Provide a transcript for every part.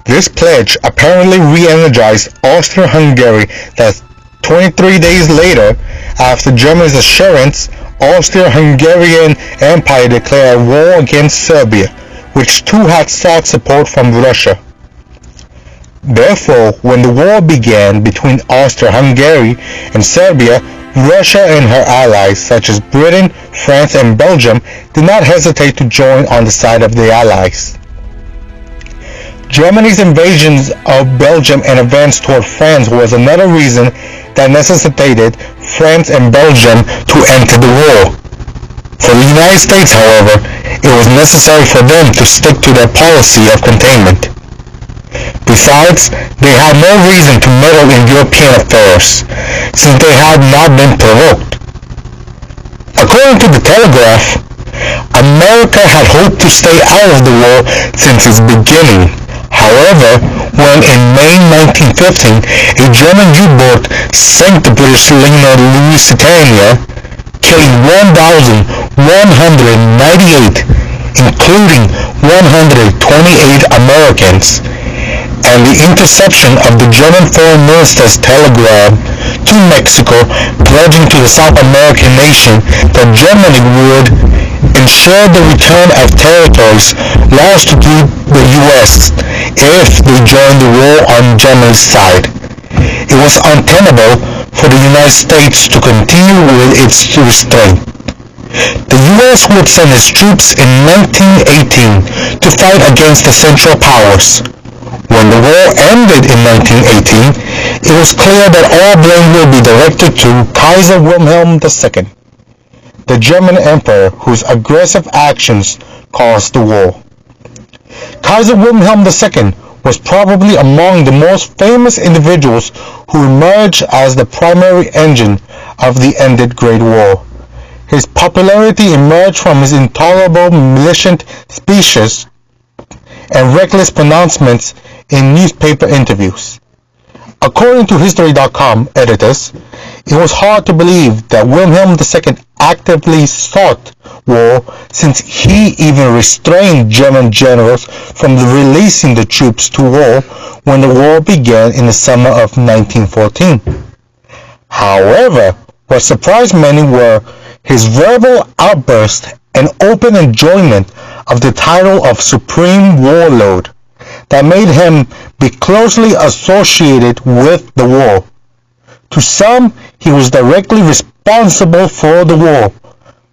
This pledge apparently re-energized Austria-Hungary that 23 days later, after Germany's assurance, Austro-Hungarian Empire declared war against Serbia, which too had sought support from Russia. Therefore, when the war began between Austria-Hungary and Serbia, Russia and her allies such as Britain, France and Belgium did not hesitate to join on the side of the Allies. Germany's invasions of Belgium and advance toward France was another reason that necessitated France and Belgium to enter the war. For the United States, however, it was necessary for them to stick to their policy of containment. Besides, they had no reason to meddle in European affairs, since they had not been provoked. According to the Telegraph, America had hoped to stay out of the war since its beginning. However, when in May 1915 a German U-boat sank the British liner Lusitania, killing 1,198, including 128 Americans, and the interception of the German Foreign Minister's telegram to Mexico pledging to the South American nation that Germany would ensure the return of territories lost to the U.S. if they joined the war on Germany's side. It was untenable for the United States to continue with its restraint. The U.S. would send its troops in 1918 to fight against the Central Powers. When the war ended in 1918, it was clear that all blame would be directed to Kaiser Wilhelm II, the German emperor whose aggressive actions caused the war. Kaiser Wilhelm II was probably among the most famous individuals who emerged as the primary engine of the ended Great War. His popularity emerged from his intolerable militant speeches and reckless pronouncements in newspaper interviews. According to History.com editors, it was hard to believe that Wilhelm II actively sought war, since he even restrained German generals from releasing the troops to war when the war began in the summer of 1914. However, what surprised many were his verbal outbursts and open enjoyment of the title of Supreme Warlord that made him be closely associated with the war. To some, he was directly responsible for the war,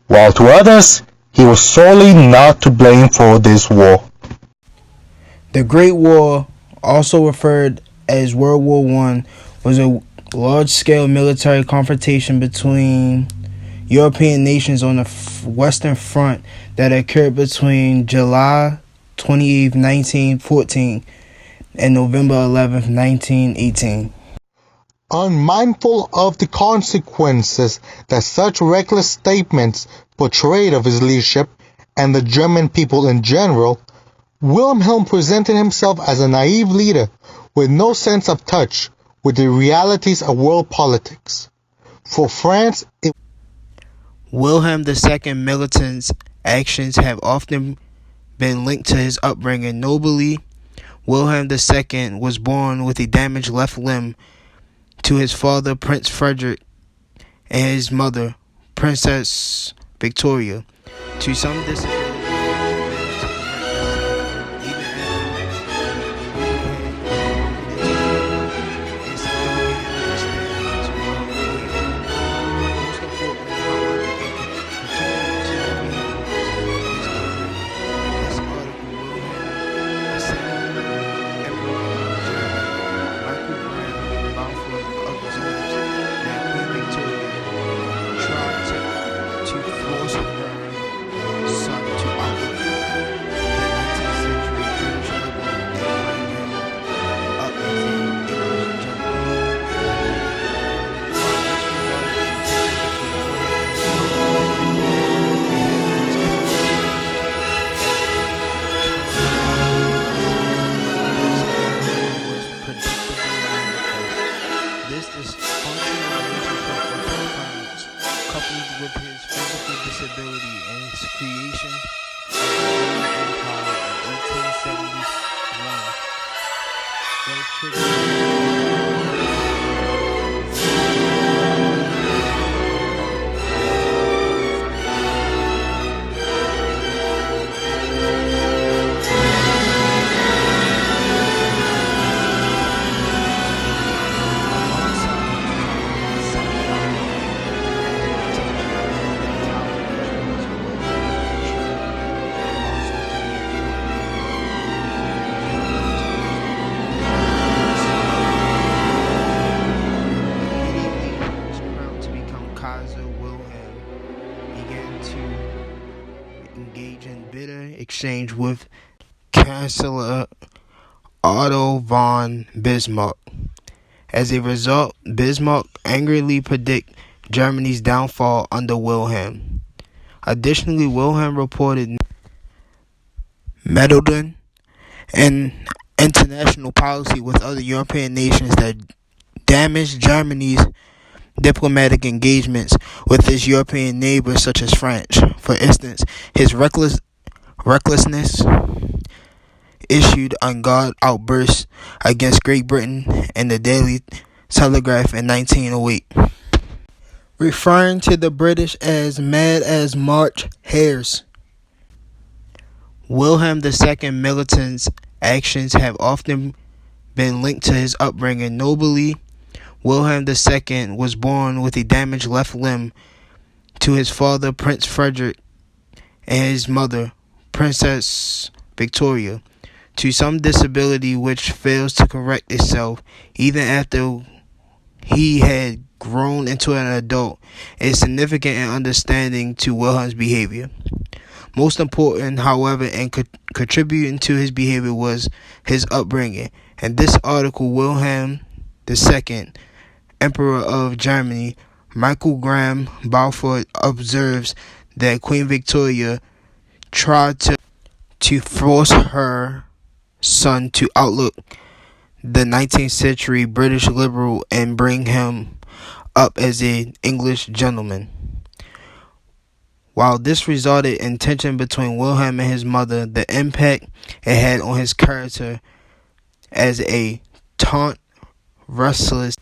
while to others, he was solely not to blame for this war. The Great War, also referred as World War I, was a large-scale military confrontation between European nations on the Western Front that occurred between July 28, 1914 and November 11, 1918. Unmindful of the consequences that such reckless statements portrayed of his leadership and the German people in general, Wilhelm presented himself as a naive leader with no sense of touch with the realities of world politics. For France, Wilhelm II militant's actions have often been linked to his upbringing. Notably, Wilhelm II was born with a damaged left limb to his father, Prince Frederick, and his mother, Princess Victoria. To some disability, to force her son that triggered to become Kaiser Wilhelm began to engage in bitter exchange with Chancellor Otto von Bismarck. As a result, Bismarck angrily predicted Germany's downfall under Wilhelm. Additionally, Wilhelm reported meddling in international policy with other European nations that damaged Germany's diplomatic engagements with its European neighbors such as France. For instance, his recklessness issued unguarded outbursts against Great Britain in the Daily Telegraph in 1908, referring to the British as mad as March hares. Wilhelm II militant's actions have often been linked to his upbringing. Notably, Wilhelm II was born with a damaged left limb to his father, Prince Frederick, and his mother, Princess Victoria, to some disability which fails to correct itself even after he had grown into an adult, is significant in understanding to Wilhelm's behavior. Most important, however, in contributing to his behavior was his upbringing. In this article, Wilhelm II, Emperor of Germany, Michael Graham Balfour observes that Queen Victoria tried to force her son to outlook the 19th century British liberal and bring him up as an English gentleman. While this resulted in tension between Wilhelm and his mother, the impact it had on his character as a taunt, restless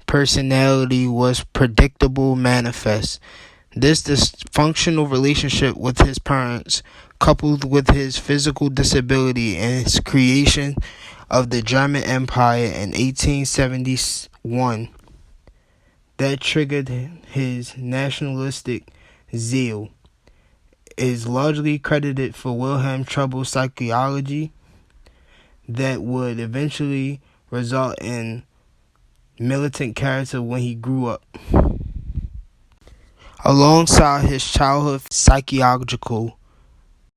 personality was predictable manifest. This dysfunctional relationship with his parents, coupled with his physical disability and his creation of the German Empire in 1871, that triggered his nationalistic zeal, is largely credited for Wilhelm's troubled psychology that would eventually result in militant character when he grew up. Alongside his childhood psychological